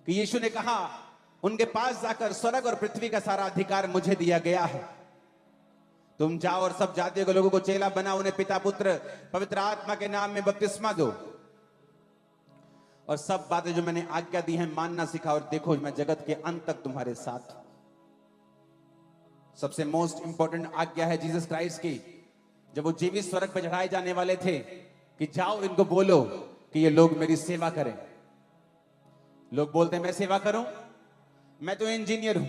कि यीशु ने कहा उनके पास जाकर स्वर्ग और पृथ्वी का सारा अधिकार मुझे दिया गया है, तुम जाओ और सब जातियों के लोगों को चेला बनाओ, उन्हें पिता पुत्र पवित्र आत्मा के नाम में बपतिस्मा दो और सब बातें जो मैंने आज्ञा दी हैं मानना सिखाओ, और देखो मैं जगत के अंत तक तुम्हारे साथ हूं। सबसे मोस्ट इंपॉर्टेंट आज्ञा है जीसस क्राइस्ट की, जब वो जीवित स्वर्ग पर चढ़ाए जाने वाले थे कि जाओ इनको बोलो कि ये लोग मेरी सेवा करें। लोग बोलते हैं मैं सेवा करूं, मैं तो इंजीनियर हूं,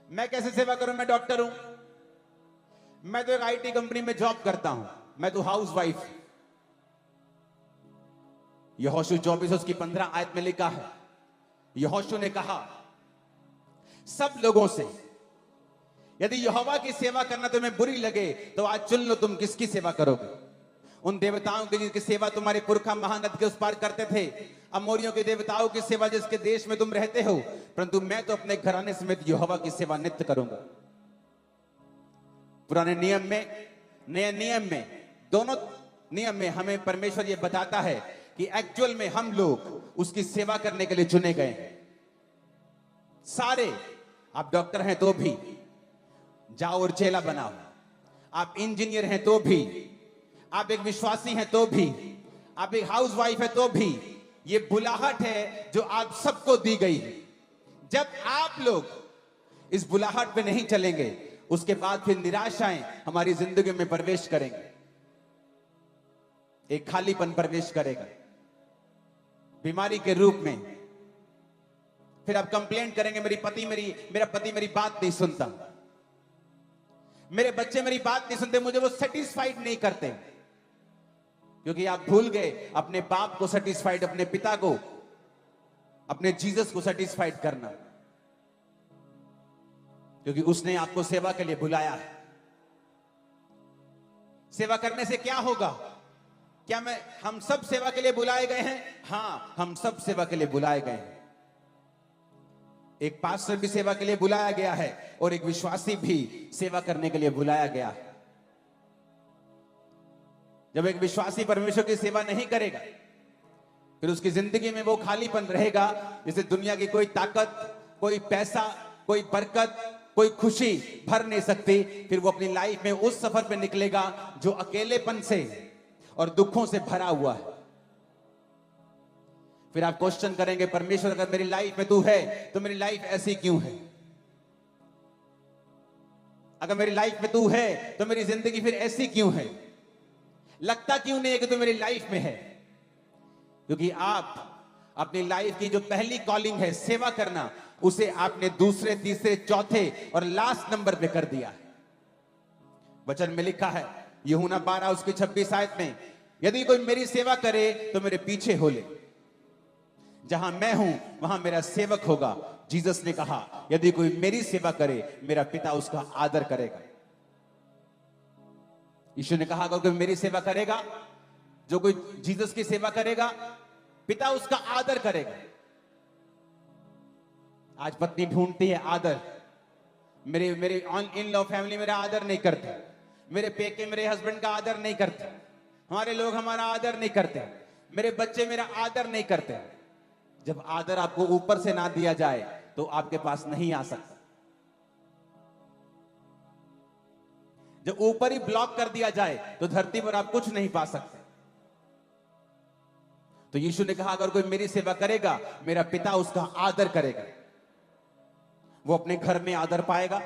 मैं कैसे सेवा करूं, मैं डॉक्टर हूं, मैं तो एक आईटी कंपनी में जॉब करता हूं, मैं तो हाउस वाइफ। यहोशू 24 उसकी 15 आयत में लिखा है, यहोशू ने कहा सब लोगों से यदि यहोवा की सेवा करना तुम्हें बुरी लगे तो आज चुन लो तुम किसकी सेवा करोगे। उन देवताओं की जिनकी सेवा तुम्हारे पुरखा महानद के उस पार करते थे, अमोरियों के देवताओं की सेवा जिसके देश में तुम रहते हो, परंतु मैं तो अपने घराने समेत यहोवा की सेवा नित्य करूंगा। पुराने नियम में, नए नियम में, दोनों नियम में हमें परमेश्वर ये बताता है कि एक्चुअल में हम लोग उसकी सेवा करने के लिए चुने गए हैं। सारे, आप डॉक्टर हैं तो भी जाओ और चेला बनाओ, आप इंजीनियर हैं तो भी, आप एक विश्वासी हैं तो भी, आप एक हाउस वाइफ है तो भी, ये बुलाहट है जो आप सबको दी गई है। जब आप लोग इस बुलाहट पे नहीं चलेंगे, उसके बाद फिर निराशाएं हमारी जिंदगी में प्रवेश करेंगे, एक खालीपन प्रवेश करेगा बीमारी के रूप में। फिर आप कंप्लेंट करेंगे मेरा पति मेरी बात नहीं सुनता, मेरे बच्चे मेरी बात नहीं सुनते, मुझे वो सेटिस्फाइड नहीं करते, क्योंकि आप भूल गए अपने बाप को सेटिस्फाइड, अपने पिता को, अपने जीसस को सेटिस्फाइड करना, क्योंकि उसने आपको सेवा के लिए बुलाया है। सेवा करने से क्या होगा? क्या हम सब सेवा के लिए बुलाए गए हैं? हां, हम सब सेवा के लिए बुलाए गए हैं। एक पास्टर भी सेवा के लिए बुलाया गया है और एक विश्वासी भी सेवा करने के लिए बुलाया गया है। जब एक विश्वासी परमेश्वर की सेवा नहीं करेगा, फिर उसकी जिंदगी में वो खालीपन रहेगा जिसे दुनिया की कोई ताकत, कोई पैसा, कोई बरकत, कोई खुशी भर नहीं सकती। फिर वो अपनी लाइफ में उस सफर पे निकलेगा जो अकेलेपन से और दुखों से भरा हुआ है। फिर आप क्वेश्चन करेंगे, परमेश्वर अगर मेरी लाइफ में तू है तो मेरी लाइफ ऐसी क्यों है? अगर मेरी लाइफ में तू है तो मेरी जिंदगी फिर ऐसी क्यों है? लगता क्यों नहीं है कि तू मेरी लाइफ में है? क्योंकि आप अपनी लाइफ की जो पहली कॉलिंग है सेवा करना, उसे आपने दूसरे, तीसरे, चौथे और लास्ट नंबर पे कर दिया है। वचन में लिखा है यूहन्ना 12 उसकी 26 आयत में, यदि कोई मेरी सेवा करे तो मेरे पीछे हो ले, जहां मैं हूं वहां मेरा सेवक होगा। जीसस ने कहा यदि कोई मेरी सेवा करे मेरा पिता उसका आदर करेगा। यीशु ने कहा अगर कोई मेरी सेवा करेगा, जो कोई जीसस की सेवा करेगा, पिता उसका आदर करेगा। आज पत्नी ढूंढती है आदर, मेरे इन लॉ फैमिली मेरा आदर नहीं करते, मेरे पेके मेरे हस्बैंड का आदर नहीं करते, हमारे लोग हमारा आदर नहीं करते, मेरे बच्चे मेरा आदर नहीं करते। जब आदर आपको ऊपर से ना दिया जाए तो आपके पास नहीं आ सकता। जब ऊपर ही ब्लॉक कर दिया जाए तो धरती पर आप कुछ नहीं पा सकते। तो यीशु ने कहा अगर कोई मेरी सेवा करेगा मेरा पिता उसका आदर करेगा। वो अपने घर में आदर पाएगा,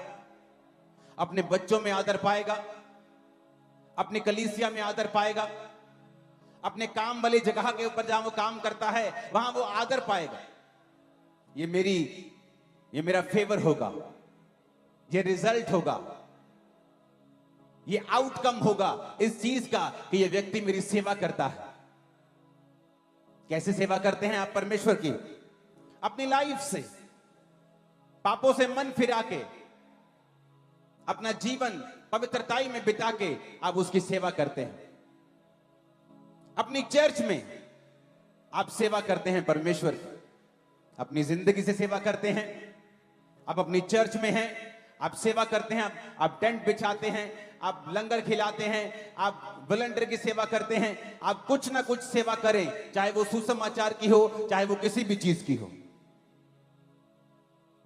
अपने बच्चों में आदर पाएगा, अपनी कलीसिया में आदर पाएगा, अपने काम वाली जगह के ऊपर जहां वो काम करता है वहां वो आदर पाएगा। ये मेरा फेवर होगा, ये रिजल्ट होगा, ये आउटकम होगा इस चीज का कि ये व्यक्ति मेरी सेवा करता है। कैसे सेवा करते हैं आप परमेश्वर की? अपनी लाइफ से, पापों से मन फिरा के, अपना जीवन पवित्रताई में बिता के आप उसकी सेवा करते हैं। अपनी चर्च में आप सेवा करते हैं परमेश्वर की, अपनी जिंदगी से सेवा करते हैं। आप अपनी चर्च में हैं, आप सेवा करते हैं, आप टेंट बिछाते हैं, आप लंगर खिलाते हैं, आप वॉलंटियर की सेवा करते हैं। आप कुछ ना कुछ सेवा करें, चाहे वो सुसमाचार की हो, चाहे वो किसी भी चीज की हो।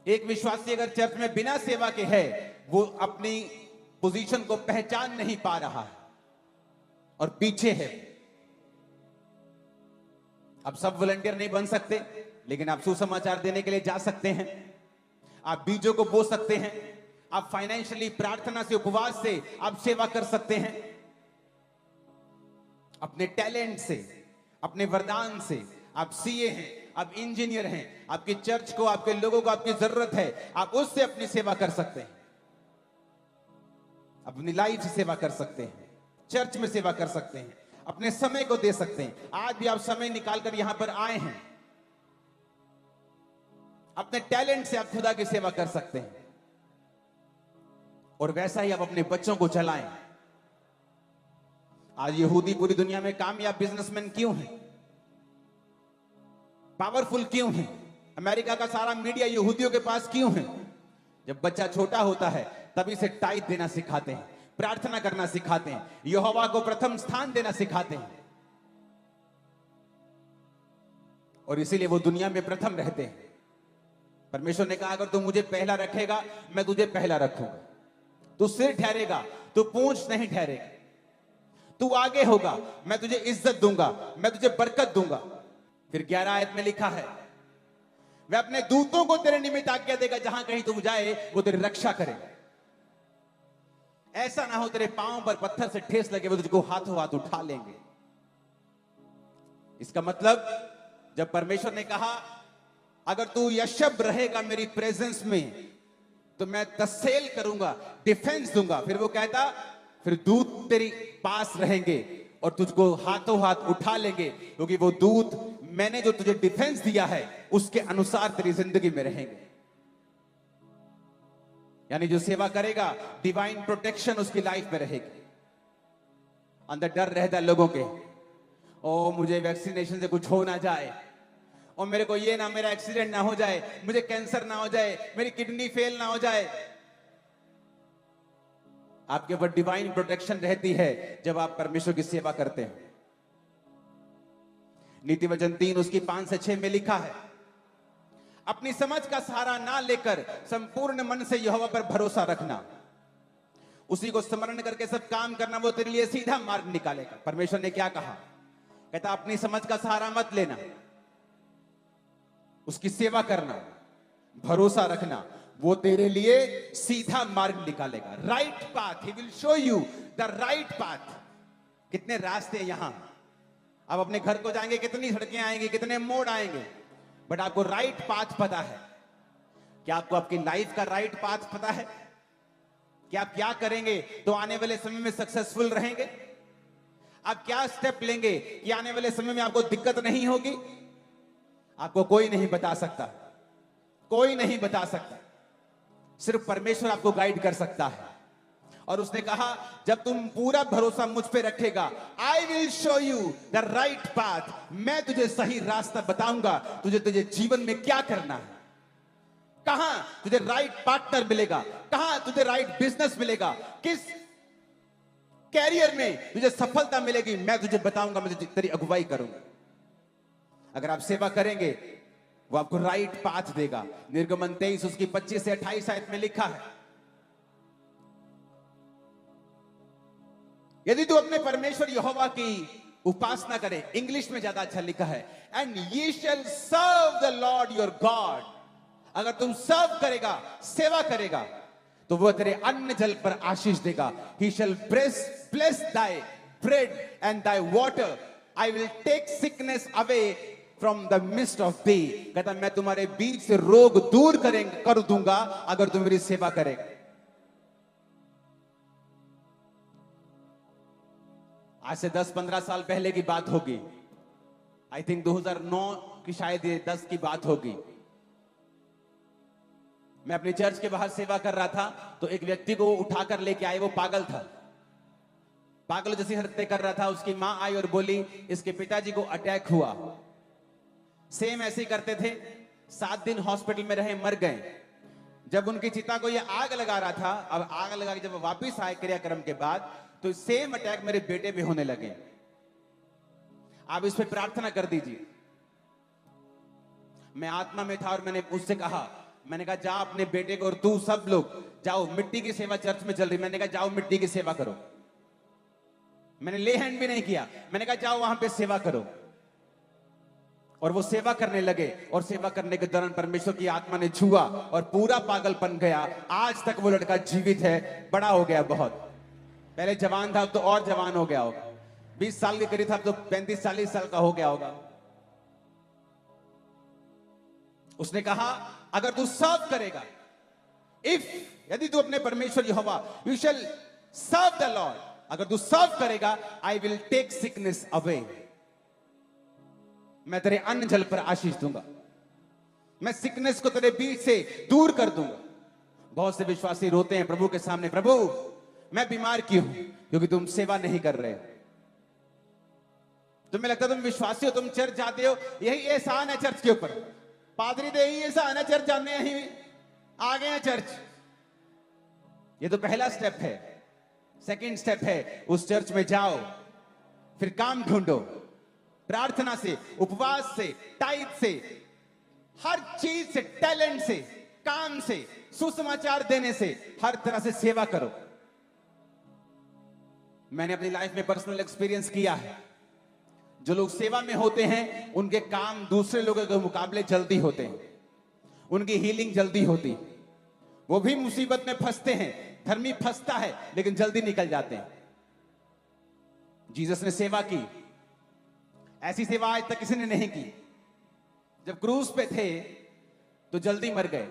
एक विश्वासी अगर चर्च में बिना सेवा के है, वो अपनी पोजीशन को पहचान नहीं पा रहा है और पीछे है। आप सब वॉलंटियर नहीं बन सकते, लेकिन आप सुसमाचार देने के लिए जा सकते हैं, आप बीजों को बो सकते हैं, आप फाइनेंशियली प्रार्थना से, उपवास से आप सेवा कर सकते हैं। अपने टैलेंट से, अपने वरदान से, आप सीए हैं, आप इंजीनियर हैं, आपकी चर्च को, आपके लोगों को आपकी जरूरत है, आप उससे अपनी सेवा कर सकते हैं, अपनी लाइफ से सेवा कर सकते हैं, चर्च में सेवा कर सकते हैं, अपने समय को दे सकते हैं। आज भी आप समय निकालकर यहां पर आए हैं, अपने टैलेंट से आप खुदा की सेवा कर सकते हैं। और वैसा ही आप अपने बच्चों को चलाएं। आज यहूदी पूरी दुनिया में कामयाब बिजनेसमैन क्यों हैं? पावरफुल क्यों हैं? अमेरिका का सारा मीडिया यहूदियों के पास क्यों है? जब बच्चा छोटा होता है तभी से टाइट देना सिखाते हैं, प्रार्थना करना सिखाते हैं, यहोवा को प्रथम स्थान देना सिखाते हैं, और इसीलिए वो दुनिया में प्रथम रहते हैं। परमेश्वर ने कहा, अगर तू मुझे पहला रखेगा, मैं तुझे पहला रखूंगा। तू सिर ठहरेगा, तू पूंछ नहीं ठहरेगा। तू आगे होगा, मैं तुझे इज्जत दूंगा, मैं तुझे बरकत दूंगा। फिर 11 आयत में लिखा है, वह अपने दूतों को तेरे निमित्त आज्ञा देगा, जहां कहीं तुम जाए वो तेरी रक्षा करेगा। ऐसा ना हो तेरे पांव पर पत्थर से ठेस लगे, वो तुझको हाथों हाथ उठा लेंगे। इसका मतलब, जब परमेश्वर ने कहा अगर तू यशब रहेगा मेरी प्रेजेंस में, तो मैं तसेल करूंगा, डिफेंस दूंगा। फिर वो कहता, फिर दूत तेरी पास रहेंगे और तुझको हाथों हाथ उठा लेंगे, क्योंकि वो दूत मैंने जो तुझे डिफेंस दिया है उसके अनुसार तेरी जिंदगी में रहेंगे। यानी जो सेवा करेगा, डिवाइन प्रोटेक्शन उसकी लाइफ में रहेगी। अंदर डर रहता है लोगों के, ओ मुझे वैक्सीनेशन से कुछ हो ना जाए, और मेरे को ये ना, मेरा एक्सीडेंट ना हो जाए, मुझे कैंसर ना हो जाए, मेरी किडनी फेल ना हो जाए। आपके ऊपर डिवाइन प्रोटेक्शन रहती है जब आप परमेश्वर की सेवा करते हैं। नीति वचन 3 उसकी 5 से 6 में लिखा है, अपनी समझ का सहारा ना लेकर संपूर्ण मन से यहोवा पर भरोसा रखना, उसी को स्मरण करके सब काम करना, वो तेरे लिए सीधा मार्ग निकालेगा। परमेश्वर ने क्या कहा? कहता अपनी समझ का सहारा मत लेना, उसकी सेवा करना, भरोसा रखना, वो तेरे लिए सीधा मार्ग निकालेगा। Right path, he will show you the right path. कितने रास्ते यहां, आप अपने घर को जाएंगे, कितनी सड़कें आएंगी, कितने मोड़ आएंगे, बट आपको राइट पाथ पता है? क्या आपको आपकी लाइफ का राइट पाथ पता है कि आप क्या करेंगे तो आने वाले समय में सक्सेसफुल रहेंगे? आप क्या स्टेप लेंगे कि आने वाले समय में आपको दिक्कत नहीं होगी? आपको कोई नहीं बता सकता, कोई नहीं बता सकता, सिर्फ परमेश्वर आपको गाइड कर सकता है। और उसने कहा, जब तुम पूरा भरोसा मुझ पे रखेगा, I will show you the right path, मैं तुझे सही रास्ता बताऊंगा, तुझे जीवन में क्या करना है, कहां तुझे राइट पार्टनर मिलेगा, कहां तुझे राइट बिजनेस मिलेगा, किस कैरियर में तुझे सफलता मिलेगी, मैं तुझे बताऊंगा, मैं तुझे तेरी अगुवाई करूंगा। अगर आप सेवा करेंगे, वो आपको राइट पाथ देगा। निर्गमन 23 उसकी 25 से 28 आयत में लिखा है, यदि तू अपने परमेश्वर यहोवा की उपासना करे, इंग्लिश में ज्यादा अच्छा लिखा है, and ye shall serve the Lord your God. अगर तुम सर्व करेगा, सेवा करेगा, तो वो तेरे अन्न जल पर आशीष देगा। He shall bless thy bread and thy water, I will take sickness away from the midst of thee. कहता मैं तुम्हारे बीच से रोग दूर कर दूंगा अगर तुम मेरी सेवा करेगा। आज से 10-15 साल पहले की बात होगी, आई थिंक 2009 की शायद ये 10 की बात होगी। मैं अपने चर्च के बाहर सेवा कर रहा था, तो एक व्यक्ति को उठाकर लेके आए, वो पागल था, पागल जैसी हरकतें कर रहा था। उसकी मां आई और बोली इसके पिताजी को अटैक हुआ। सेम ऐसे ही करते थे, 7 दिन हॉस्पिटल में रहे, मर गए। जब उनकी चिता को ये आग लगा रहा था, अब आग लगा के जब वापिस आए क्रियाक्रम के बाद, तो सेम अटैक मेरे बेटे पे होने लगे। आप इस पे प्रार्थना कर दीजिए। मैं आत्मा में था और मैंने उससे कहा, मैंने कहा जा अपने बेटे को और तू सब लोग जाओ, मिट्टी की सेवा चर्च में चल रही, मैंने कहा जाओ मिट्टी की सेवा करो। मैंने ले हैंड भी नहीं किया, मैंने कहा जाओ वहां पे सेवा करो। और वो सेवा करने लगे और सेवा करने के दौरान परमेश्वर की आत्मा ने छुआ और पूरा पागलपन गया। आज तक वो लड़का जीवित है, बड़ा हो गया बहुत। पहले जवान था, अब तो और जवान हो गया होगा। 20 साल के करीब था, अब तो 35-40 साल का हो गया होगा। उसने कहा अगर तू सर्व करेगा, यदि तू अपने परमेश्वर Jehovah, you shall serve the Lord, अगर तू सर्व करेगा, I will take sickness away, मैं तेरे अन्न जल पर आशीष दूंगा, मैं सिकनेस को तेरे बीच से दूर कर दूंगा। बहुत से विश्वासी रोते हैं प्रभु के सामने, प्रभु मैं बीमार क्यों? क्योंकि तुम सेवा नहीं कर रहे। तुम्हें लगता है तुम विश्वासी हो, तुम चर्च जाते हो, यही एहसान है चर्च के ऊपर। पादरी तो यही एहसान है, चर्च जाने यही आ गए हैं चर्च। ये तो पहला स्टेप है। सेकंड स्टेप है उस चर्च में जाओ, फिर काम ढूंढो, प्रार्थना से, उपवास से, टाइप से, हर चीज से, टैलेंट से, काम से, सुसमाचार देने से, हर तरह से सेवा करो। मैंने अपनी लाइफ में पर्सनल एक्सपीरियंस किया है। जो लोग सेवा में होते हैं उनके काम दूसरे लोगों के मुकाबले जल्दी होते हैं, उनकी हीलिंग जल्दी होती। वो भी मुसीबत में फंसते हैं, धर्मी फंसता है लेकिन जल्दी निकल जाते हैं। जीसस ने सेवा की, ऐसी सेवा आज तक किसी ने नहीं की। जब क्रूस पे थे तो जल्दी मर गए।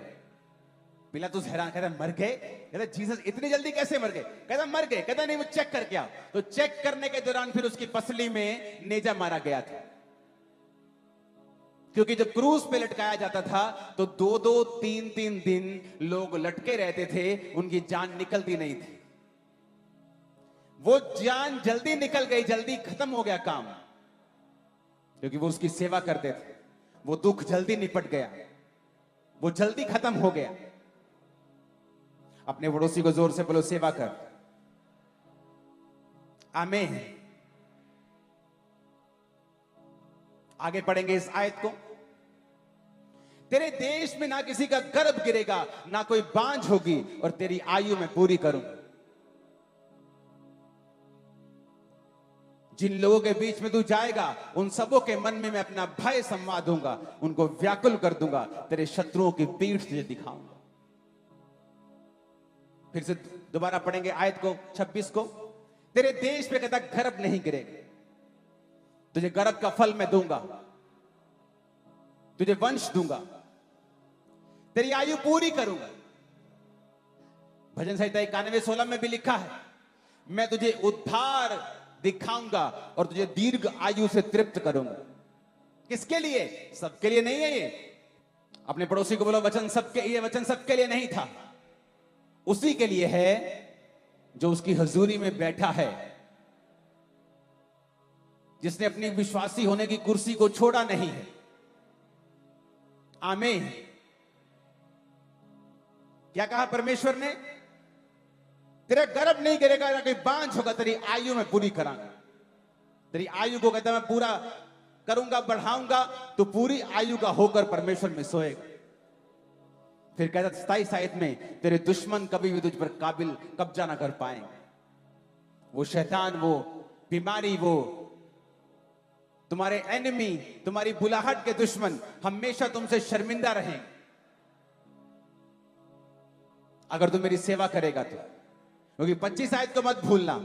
पिलातुस हैरान, कहता मर गए? कहता जीसस इतनी जल्दी कैसे मर गए? कहता मर गए। कहता नहीं, वो चेक करके आओ। तो चेक करने के दौरान फिर उसकी पसली में नेजा मारा गया था। क्योंकि जब क्रूस पे लटकाया जाता था तो 2-2, 3-3 दिन लोग लटके रहते थे, उनकी जान निकलती नहीं थी। वो जान जल्दी निकल गई, जल्दी खत्म हो गया काम, क्योंकि वो उसकी सेवा करते थे। वो दुख जल्दी निपट गया, वो जल्दी खत्म हो गया। अपने पड़ोसी को जोर से बोलो सेवा कर। आमीन। आगे पढ़ेंगे इस आयत को। तेरे देश में ना किसी का गर्भ गिरेगा, ना कोई बांझ होगी, और तेरी आयु में पूरी करूंगा। जिन लोगों के बीच में तू जाएगा उन सबों के मन में मैं अपना भय संवार दूंगा, उनको व्याकुल कर दूंगा, तेरे शत्रुओं की पीठ तुझे दिखाऊंगा। फिर से दोबारा पढ़ेंगे आयत को 26 को। तेरे देश पे कहता गर्भ नहीं गिरेगा, तुझे गर्भ का फल मैं दूंगा, तुझे वंश दूंगा, तेरी आयु पूरी करूंगा। भजन संहिता 91:16 में भी लिखा है, मैं तुझे उद्धार दिखाऊंगा और तुझे दीर्घ आयु से तृप्त करूंगा। किसके लिए? सबके लिए नहीं है ये। अपने पड़ोसी को बोलो वचन सबके, ये वचन सबके लिए नहीं था, उसी के लिए है जो उसकी हजूरी में बैठा है, जिसने अपनी विश्वासी होने की कुर्सी को छोड़ा नहीं है। आमीन। क्या कहा परमेश्वर ने? तेरा गर्भ नहीं गिरेगा, ना कोई बांझ होगा, तेरी आयु में पूरी करांगा। तेरी आयु को कहता मैं पूरा करूंगा, बढ़ाऊंगा, तो पूरी आयु का होकर परमेश्वर में सोएगा। फिर कहता 27 आयत में, तेरे दुश्मन कभी भी तुझ पर काबिल कब्जा ना कर पाएंगे। वो शैतान, वो बीमारी, वो तुम्हारे एनिमी, तुम्हारी बुलाहट के दुश्मन हमेशा तुमसे शर्मिंदा रहेंगे अगर तुम मेरी सेवा करेगा तो। क्योंकि 25 आयत को मत भूलना।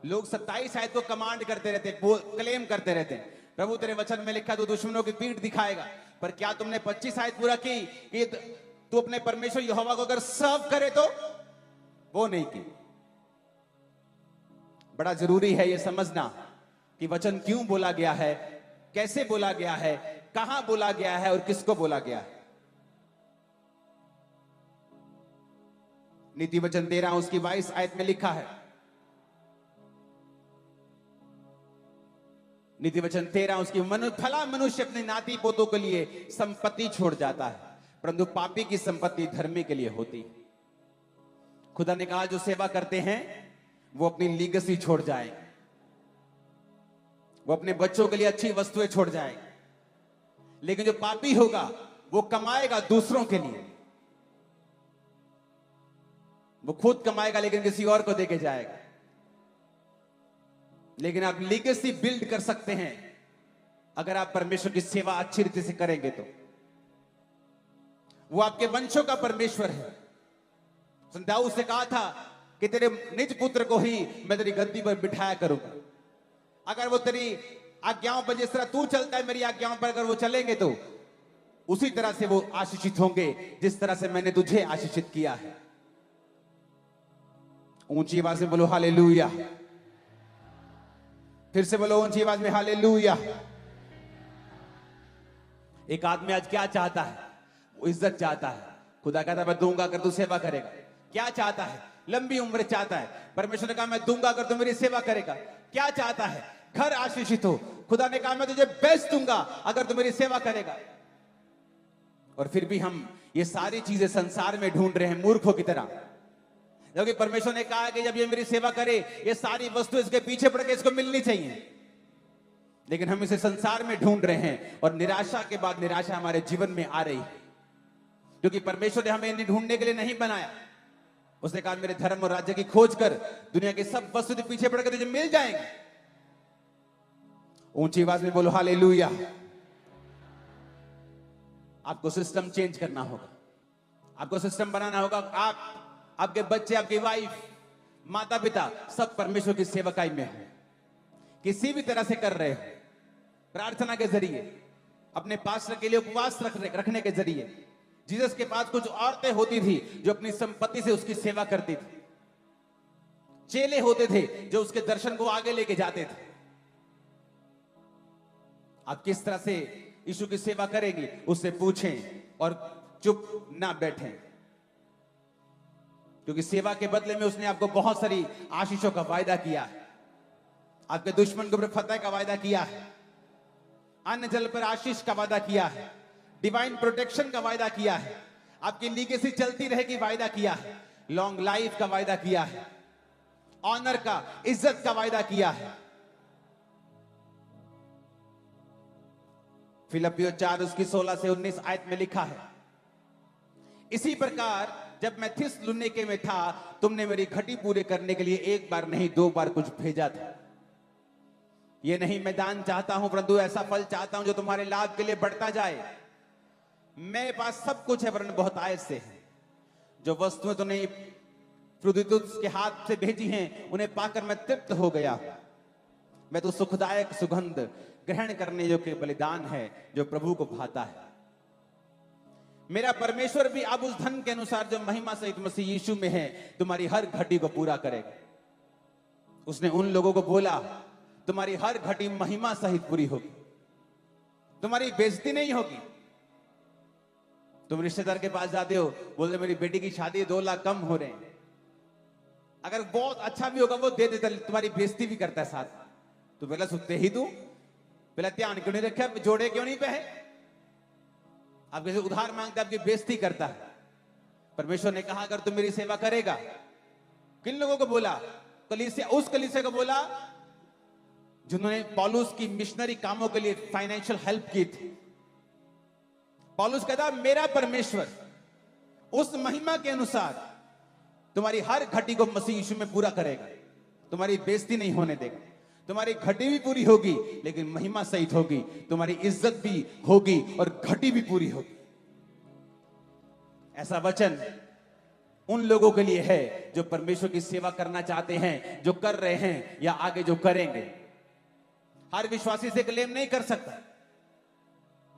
लोग 27 आयत को कमांड करते रहते, क्लेम करते रहते, प्रभु तेरे वचन में लिखा तू दुश्मनों की पीठ दिखाएगा। पर क्या तुमने 25 आयत पूरा की कि तू अपने परमेश्वर यहोवा को अगर सर्व करे तो? वो नहीं की। बड़ा जरूरी है यह समझना कि वचन क्यों बोला गया है, कैसे बोला गया है, कहां बोला गया है और किसको बोला गया है। नीति वचन 13 उसकी 22 आयत में लिखा है, नीति वचन 13 उसकी भला मनुष्य अपने नाती पोतों के लिए संपत्ति छोड़ जाता है, परंतु पापी की संपत्ति धर्मी के लिए होती। खुदा ने कहा जो सेवा करते हैं वो अपनी लीगेसी छोड़ जाएंगे, वो अपने बच्चों के लिए अच्छी वस्तुएं छोड़ जाएंगे। लेकिन जो पापी होगा वो कमाएगा दूसरों के लिए, वो खुद कमाएगा लेकिन किसी और को देके जाएगा। लेकिन आप लीगेसी बिल्ड कर सकते हैं अगर आप परमेश्वर की सेवा अच्छी रीति से करेंगे तो। वो आपके वंशों का परमेश्वर है। दाऊद से कहा था कि तेरे निज पुत्र को ही मैं तेरी गद्दी पर बिठाया करूंगा। अगर वो तेरी आज्ञाओं पर जिस तरह तू चलता है, मेरी आज्ञाओं पर अगर वो चलेंगे तो उसी तरह से वो आशीषित होंगे जिस तरह से मैंने तुझे आशीषित किया है। ऊंची आवाज में बोलो हालेलुया। फिर से बोलो ऊंची आवाज में हालेलुया। एक आदमी आज क्या चाहता है? वो इज्जत चाहता है। खुदा कहता है मैं दूंगा अगर तू सेवा करेगा। क्या चाहता है? लंबी उम्र चाहता है। परमेश्वर ने कहा मैं दूंगा अगर तू मेरी सेवा करेगा। क्या चाहता है? घर आशीषित हो। खुदा ने कहा मैं तुझे बेस्ट दूंगा अगर तू मेरी सेवा करेगा। और फिर भी हम ये सारी चीजें संसार में ढूंढ रहे हैं मूर्खों की तरह, क्योंकि परमेश्वर ने कहा कि जब ये मेरी सेवा करे ये सारी वस्तु इसके पीछे पड़ के इसको मिलनी चाहिए। लेकिन हम इसे संसार में ढूंढ रहे हैं और निराशा के बाद निराशा हमारे जीवन में आ रही है, क्योंकि परमेश्वर ने हमें इन्हें ढूंढने के लिए नहीं बनाया। उसने कहा मेरे धर्म और राज्य की खोज कर, दुनिया की सब वस्तु के पीछे पड़ के तुझे मिल जाएंगे। ऊंची आवाज में बोलो हालेलुया। आपको सिस्टम चेंज करना होगा। आपको सिस्टम बनाना होगा। आप, आपके बच्चे, आपकी वाइफ, माता पिता सब परमेश्वर की सेवकाई में हो, किसी भी तरह से कर रहे हो। प्रार्थना के जरिए, अपने पास्टर के लिए उपवास रखने के जरिए। जीसस के पास कुछ औरतें होती थी जो अपनी संपत्ति से उसकी सेवा करती थी। चेले होते थे जो उसके दर्शन को आगे लेके जाते थे। आप किस तरह से यीशु की सेवा करेंगे उससे पूछें और चुप ना बैठें, क्योंकि सेवा के बदले में उसने आपको बहुत सारी आशीषों का वायदा किया है। आपके दुश्मन के ऊपर फतह का वायदा किया है, अन्न जल पर आशीष का वायदा किया है, डिवाइन प्रोटेक्शन का वायदा किया है, आपकी लीगेसी चलती रहेगी वायदा किया है, लॉन्ग लाइफ का वायदा किया है, ऑनर का, इज्जत का वायदा किया है। फिलिप्पियों 4 उसकी 16 से 19 आयत में लिखा है, इसी प्रकार जब मैं थिस्सलुनीके में था तुमने मेरी घटी पूरे करने के लिए एक बार नहीं 2 बार कुछ भेजा था। ये नहीं मैं दान चाहता हूं, परंतु ऐसा फल चाहता हूं जो तुम्हारे लाभ के लिए बढ़ता जाए। मेरे पास सब कुछ है वरन बहुत आयत से है। जो वस्तुएं तुमने प्रुदितुस के हाथ से भेजी हैं उन्हें पाकर मैं तृप्त हो गया। मैं तो सुखदायक सुगंध ग्रहण करने जो के बलिदान है जो प्रभु को भाता है। मेरा परमेश्वर भी अब उस धन के अनुसार जो महिमा सहित मसीह यीशु में है तुम्हारी हर घटी को पूरा करेगा। उसने उन लोगों को बोला तुम्हारी हर घटी महिमा सहित पूरी होगी, तुम्हारी बेइज्जती नहीं होगी। तुम रिश्तेदार के पास जाते हो, बोलते मेरी बेटी की शादी 2 लाख कम हो रहे हैं, अगर बहुत अच्छा भी होगा वो दे देता, तुम्हारी बेइज्जती भी करता है साथ। तो पहला सुनते ही तू पहला ध्यान क्यों नहीं रखा, जोड़े क्यों नहीं पहे, आप कैसे उधार मांगते, आपकी बेइज्जती करता है। परमेश्वर ने कहा अगर तुम मेरी सेवा करेगा, किन लोगों को बोला? कलीसिया, उस कलीसिया को बोला जिन्होंने पौलुस की मिशनरी कामों के लिए फाइनेंशियल हेल्प की थी। पौलुस कहता मेरा परमेश्वर उस महिमा के अनुसार तुम्हारी हर घटी को मसीह यीशु में पूरा करेगा, तुम्हारी बेइज्जती नहीं होने देगा। तुम्हारी घटी भी पूरी होगी लेकिन महिमा सहित होगी, तुम्हारी इज्जत भी होगी और घटी भी पूरी होगी। ऐसा वचन उन लोगों के लिए है जो परमेश्वर की सेवा करना चाहते हैं, जो कर रहे हैं या आगे जो करेंगे। हर विश्वासी से क्लेम नहीं कर सकता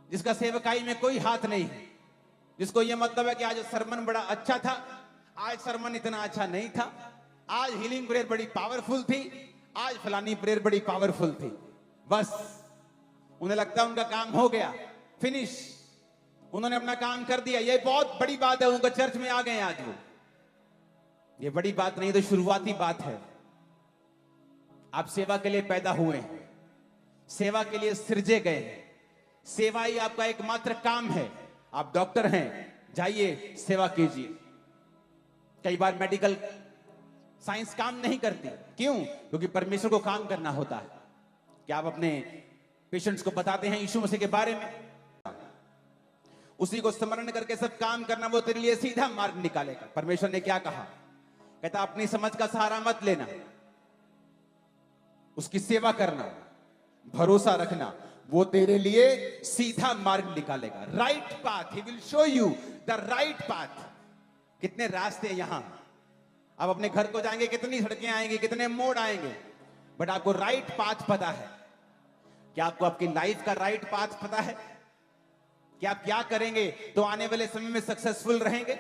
जिसका सेवकाई में कोई हाथ नहीं है, जिसको यह मतलब है कि आज सरमन बड़ा अच्छा था, आज सरमन इतना अच्छा नहीं था, आज हीलिंग प्रेयर बड़ी पावरफुल थी, आज फलानी प्रेयर बड़ी पावरफुल थी। बस उन्हें लगता है उनका काम हो गया, फिनिश, उन्होंने अपना काम कर दिया। ये बहुत बड़ी बात है, उनका चर्च में आ गए आज वो। ये बड़ी बात नहीं तो शुरुआती बात है। आप सेवा के लिए पैदा हुए हैं, सेवा के लिए सृजे गए हैं। सेवा ही आपका एकमात्र काम है। आप डॉक्टर हैं, जाइए सेवा कीजिए। कई बार मेडिकल साइंस काम नहीं करती, क्यों? क्योंकि परमेश्वर को काम करना होता है। क्या आप अपने पेशेंट्स को बताते हैं यीशु मसीह के बारे में? उसी को स्मरण करके सब काम करना, वो तेरे लिए सीधा मार्ग निकालेगा। परमेश्वर ने क्या कहा? कहता अपनी समझ का सहारा मत लेना, उसकी सेवा करना, भरोसा रखना, वो तेरे लिए सीधा मार्ग निकालेगा। Right path, he will show you the right path. कितने रास्ते यहां, आप अपने घर को जाएंगे, कितनी सड़कें आएंगी, कितने मोड़ आएंगे, बट आपको राइट पाथ पता है। क्या आपको आपकी लाइफ का राइट पाथ पता है कि आप क्या करेंगे तो आने वाले समय में सक्सेसफुल रहेंगे?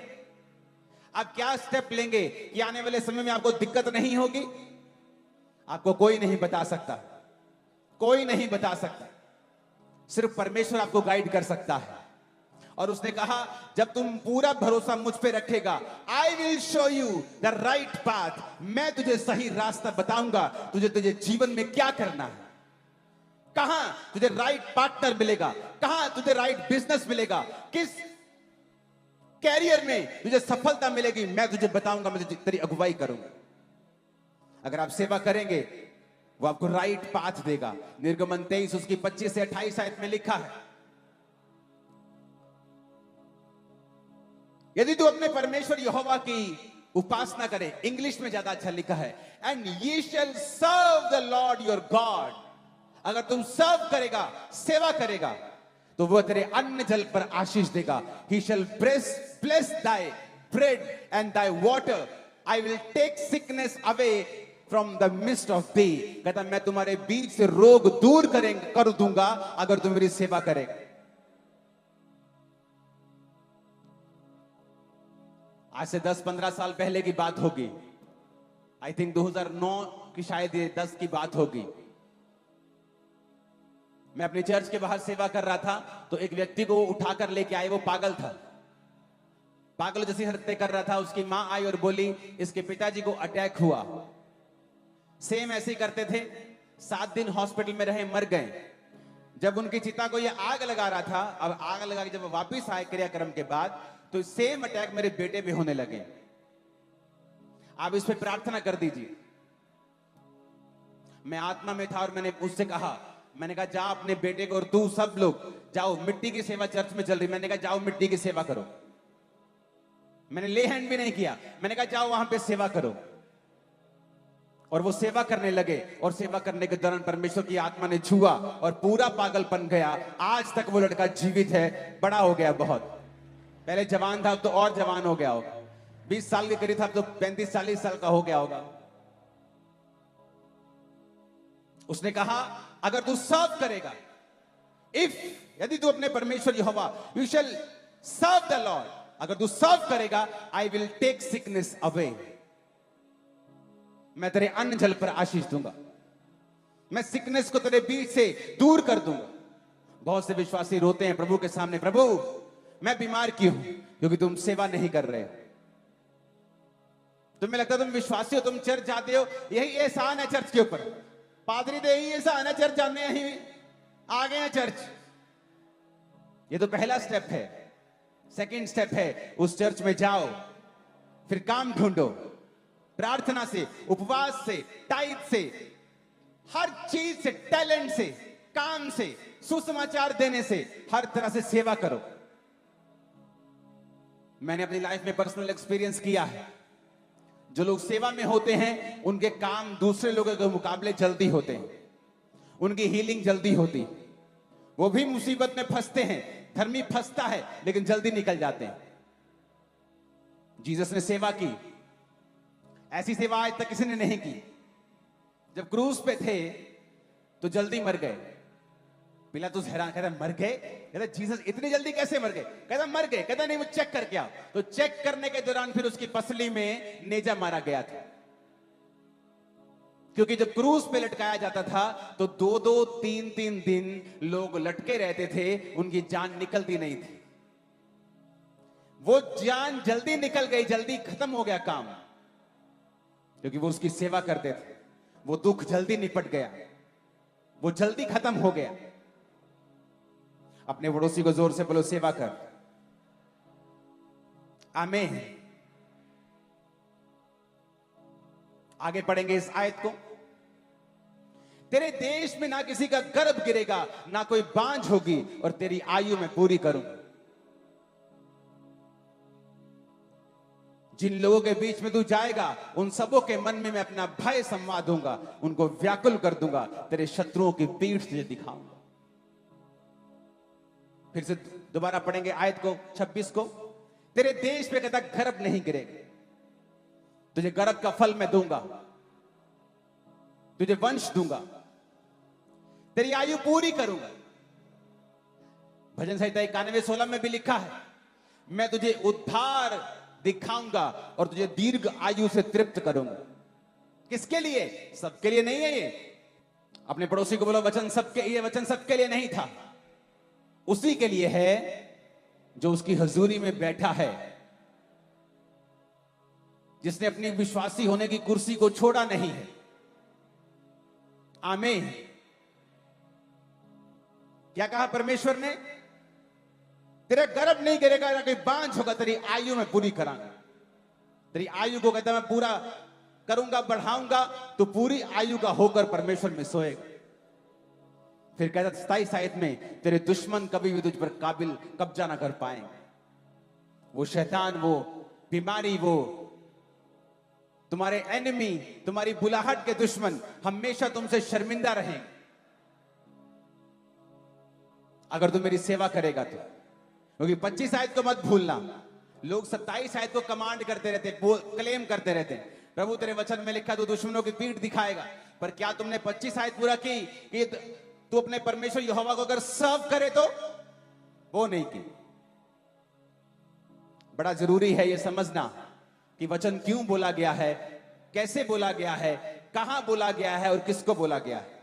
आप क्या स्टेप लेंगे कि आने वाले समय में आपको दिक्कत नहीं होगी? आपको कोई नहीं बता सकता, कोई नहीं बता सकता, सिर्फ परमेश्वर आपको गाइड कर सकता है। और उसने कहा जब तुम पूरा भरोसा मुझ पे रखेगा, I will show you the right path, मैं तुझे सही रास्ता बताऊंगा, तुझे जीवन में क्या करना है, कहां तुझे राइट पार्टनर मिलेगा, कहां तुझे राइट बिजनेस मिलेगा, किस कैरियर में तुझे सफलता मिलेगी, मैं तुझे बताऊंगा, मैं तेरी अगुवाई करूंगा। अगर आप सेवा करेंगे वो आपको राइट पाथ देगा। निर्गमन 23 उसकी 25 से 28 आयत में लिखा है, यदि तू अपने परमेश्वर यहोवा की उपासना करे, इंग्लिश में ज्यादा अच्छा लिखा है, and ye shall serve the Lord your God. अगर तुम सर्व करेगा, सेवा करेगा, तो वह तेरे अन्न जल पर आशीष देगा। He shell bless thy bread and thy water. I will take sickness away from the midst of thee. कहता मैं तुम्हारे बीच से रोग दूर कर दूंगा अगर तुम मेरी सेवा करेगा। आज से 10-15 साल पहले की बात होगी, आई थिंक 2009 की शायद ये 10 की बात होगी। मैं अपने चर्च के बाहर सेवा कर रहा था, तो एक व्यक्ति को वो उठाकर लेके आए, वो पागल था, पागल जैसी हरकतें कर रहा था। उसकी मां आई और बोली इसके पिताजी को अटैक हुआ। सेम ऐसे ही करते थे, 7 दिन हॉस्पिटल में रहे, मर गए। जब उनकी चिता को ये आग लगा रहा था, अब आग लगा के जब वापिस आए क्रियाक्रम के बाद, तो सेम अटैक मेरे बेटे पे होने लगे। आप इस पे प्रार्थना कर दीजिए। मैं आत्मा में था और मैंने उससे कहा, मैंने कहा जा अपने बेटे को और तू सब लोग जाओ, मिट्टी की सेवा चर्च में चल रही, मैंने कहा जाओ मिट्टी की सेवा करो। मैंने ले हैंड भी नहीं किया, मैंने कहा जाओ वहां पे सेवा करो। और वो सेवा करने लगे, और सेवा करने के दौरान परमेश्वर की आत्मा ने छुआ और पूरा पागलपन गया। आज तक वो लड़का जीवित है, बड़ा हो गया बहुत। पहले जवान था, अब तो और जवान हो गया होगा। 20 साल के करीब था, अब तो 35-40 साल का हो गया होगा। उसने कहा अगर तू सर्व करेगा, यदि तू अपने परमेश्वर Jehovah, you shall serve the Lord, अगर तू सर्व करेगा, I will take sickness away, मैं तेरे अन्न जल पर आशीष दूंगा, मैं सिकनेस को तेरे बीच से दूर कर दूंगा। बहुत से विश्वासी रोते हैं प्रभु के सामने, प्रभु मैं बीमार क्यों? क्योंकि तुम सेवा नहीं कर रहे हो। तुम्हें लगता है तुम विश्वासी हो, तुम चर्च जाते हो, यही एहसान है चर्च के ऊपर, पादरी दे ही एहसान है चर्च जाने, यही आ गए हैं चर्च। ये तो पहला स्टेप है। सेकंड स्टेप है उस चर्च में जाओ, फिर काम ढूंढो, प्रार्थना से, उपवास से, टाइप से, हर चीज से, टैलेंट से, काम से, सुसमाचार देने से, हर तरह से सेवा करो। मैंने अपनी लाइफ में पर्सनल एक्सपीरियंस किया है। जो लोग सेवा में होते हैं उनके काम दूसरे लोगों के मुकाबले जल्दी होते हैं, उनकी हीलिंग जल्दी होती। वो भी मुसीबत में फंसते हैं, धर्मी फंसता है लेकिन जल्दी निकल जाते हैं। जीसस ने सेवा की, ऐसी सेवा आज तक किसी ने नहीं की। जब क्रूस पे थे तो जल्दी मर गए। पिलातुस हैरान, कहता मर गए? कहता जीसस इतनी जल्दी कैसे मर गए? कहता मर गए। कहता नहीं, वो चेक करके आओ। तो चेक करने के दौरान फिर उसकी पसली में नेजा मारा गया था, क्योंकि जब क्रूस पे लटकाया जाता था तो 2-2, 3-3 दिन लोग लटके रहते थे, उनकी जान निकलती नहीं थी। वो जान जल्दी निकल गई, जल्दी खत्म हो गया काम, क्योंकि वो उसकी सेवा करते थे। वो दुख जल्दी निपट गया, वो जल्दी खत्म हो गया। अपने पड़ोसी को जोर से बोलो सेवा कर। आमीन। आगे पढ़ेंगे इस आयत को। तेरे देश में ना किसी का गर्भ गिरेगा, ना कोई बांझ होगी, और तेरी आयु में पूरी करूं। जिन लोगों के बीच में तू जाएगा उन सबों के मन में मैं अपना भय संवाद दूंगा, उनको व्याकुल कर दूंगा, तेरे शत्रुओं की पीठ तुझे दिखाऊंगा। फिर से दोबारा पढ़ेंगे आयत को 26 को। तेरे देश पे कहता गर्भ नहीं गिरेगा, तुझे गर्भ का फल मैं दूंगा, तुझे वंश दूंगा, तेरी आयु पूरी करूंगा। भजन संहिता 91:16 में भी लिखा है, मैं तुझे उद्धार दिखाऊंगा और तुझे दीर्घ आयु से तृप्त करूंगा। किसके लिए? सबके लिए नहीं है ये। अपने पड़ोसी को बोलो वचन सबके, ये वचन सबके लिए नहीं था, उसी के लिए है जो उसकी हजूरी में बैठा है, जिसने अपनी विश्वासी होने की कुर्सी को छोड़ा नहीं है। आमीन। क्या कहा परमेश्वर ने? तेरा गर्भ नहीं गिरेगा, ना कोई बांझ होगा, तेरी आयु में पूरी करांगा। तेरी आयु को कहता मैं पूरा करूंगा, बढ़ाऊंगा, तो पूरी आयु का होकर परमेश्वर में सोएगा। फिर कहता 27 आयत में, तेरे दुश्मन कभी भी तुझ पर काबिल कब्जा ना कर पाएंगे। वो शैतान, वो बीमारी, वो तुम्हारे एनिमी, तुम्हारी बुलाहट के दुश्मन हमेशा तुमसे शर्मिंदा रहेंगे अगर तुम मेरी सेवा करेगा तो। क्योंकि 25 आयत को मत भूलना, लोग 27 आयत को कमांड करते रहते, क्लेम करते रहते, प्रभु तेरे वचन में लिखा तू दुश्मनों की पीठ दिखाएगा। पर क्या तुमने 25 आयत पूरा की कि तू अपने परमेश्वर यहोवा को अगर सर्व करे तो? वो नहीं की। बड़ा जरूरी है यह समझना कि वचन क्यों बोला गया है, कैसे बोला गया है, कहां बोला गया है और किसको बोला गया है।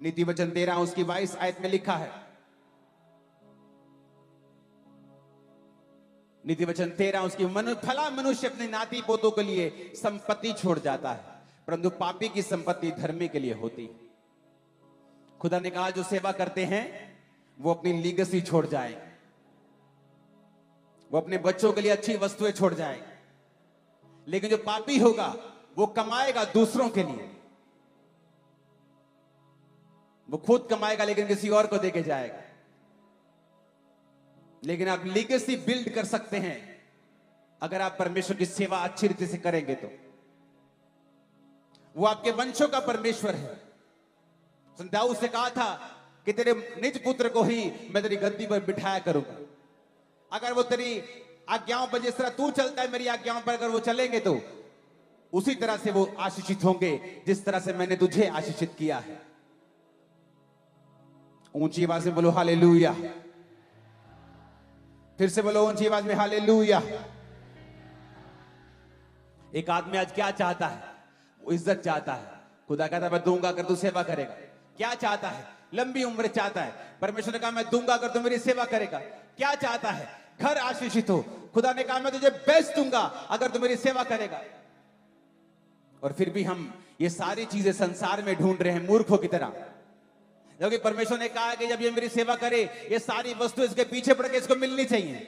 नीति वचन 13 उसकी 22 आयत में लिखा है, नीति वचन 13 उसकी भला मनुष्य अपने नाती पोतों के लिए संपत्ति छोड़ जाता है, परंतु पापी की संपत्ति धर्मी के लिए होती। खुदा ने कहा जो सेवा करते हैं वो अपनी लीगेसी छोड़ जाए, वो अपने बच्चों के लिए अच्छी वस्तुएं छोड़ जाए, लेकिन जो पापी होगा वो कमाएगा दूसरों के लिए। वो खुद कमाएगा लेकिन किसी और को देके जाएगा। लेकिन आप लीगेसी बिल्ड कर सकते हैं अगर आप परमेश्वर की सेवा अच्छी रीति से करेंगे तो। वो आपके वंशों का परमेश्वर है। दाऊद से कहा था कि तेरे निज पुत्र को ही मैं तेरी गद्दी पर बिठाया करूंगा। अगर वो तेरी आज्ञाओं पर, जिस तरह तू चलता है मेरी आज्ञाओं पर अगर वो चलेंगे तो उसी तरह से वो आशीषित होंगे जिस तरह से मैंने तुझे आशीषित किया है। ऊंची आवाज में बोलो हालेलुया। फिर से बोलो ऊंची आवाज में हालेलुया। एक आदमी आज क्या चाहता है? वो इज्जत चाहता है। खुदा कहता है मैं दूंगा अगर तू सेवा करेगा। क्या चाहता है? लंबी उम्र चाहता है। परमेश्वर ने कहा मैं दूंगा अगर तू मेरी सेवा करेगा। क्या चाहता है? घर आशीषित हो। खुदा ने कहा मैं तुझे बेस्ट दूंगा अगर तू मेरी सेवा करेगा। और फिर भी हम ये सारी चीजें संसार में ढूंढ रहे हैं मूर्खों की तरह, क्योंकि परमेश्वर ने कहा कि जब ये मेरी सेवा करे ये सारी वस्तु इसके पीछे पड़ के इसको मिलनी चाहिए,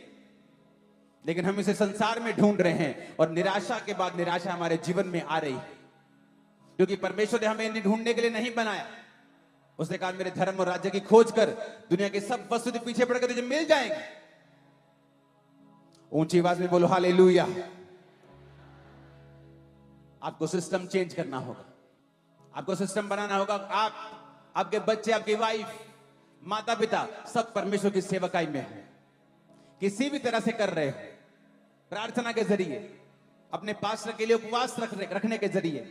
लेकिन हम इसे संसार में ढूंढ रहे हैं और निराशा के बाद निराशा हमारे जीवन में आ रही है, क्योंकि परमेश्वर ने हमें इन्हें ढूंढने के लिए नहीं बनाया। उसने कहा मेरे धर्म और राज्य की खोज कर, दुनिया की सब वस्तु के पीछे पड़ के तुझे मिल जाएंगे। ऊंची आवाज में बोलो हालेलुया। आपको सिस्टम चेंज करना होगा, आपको सिस्टम बनाना होगा। आप, आपके बच्चे, आपकी वाइफ, माता पिता सब परमेश्वर की सेवकाई में है, किसी भी तरह से कर रहे हो, प्रार्थना के जरिए, अपने पास्टर के लिए उपवास रखने के जरिए।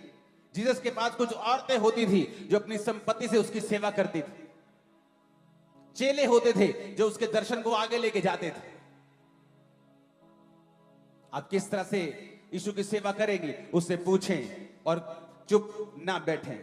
जीसस के पास कुछ औरतें होती थी जो अपनी संपत्ति से उसकी सेवा करती थी। चेले होते थे जो उसके दर्शन को आगे लेके जाते थे। आप किस तरह से यीशु की सेवा करेंगे उससे पूछें और चुप ना बैठें।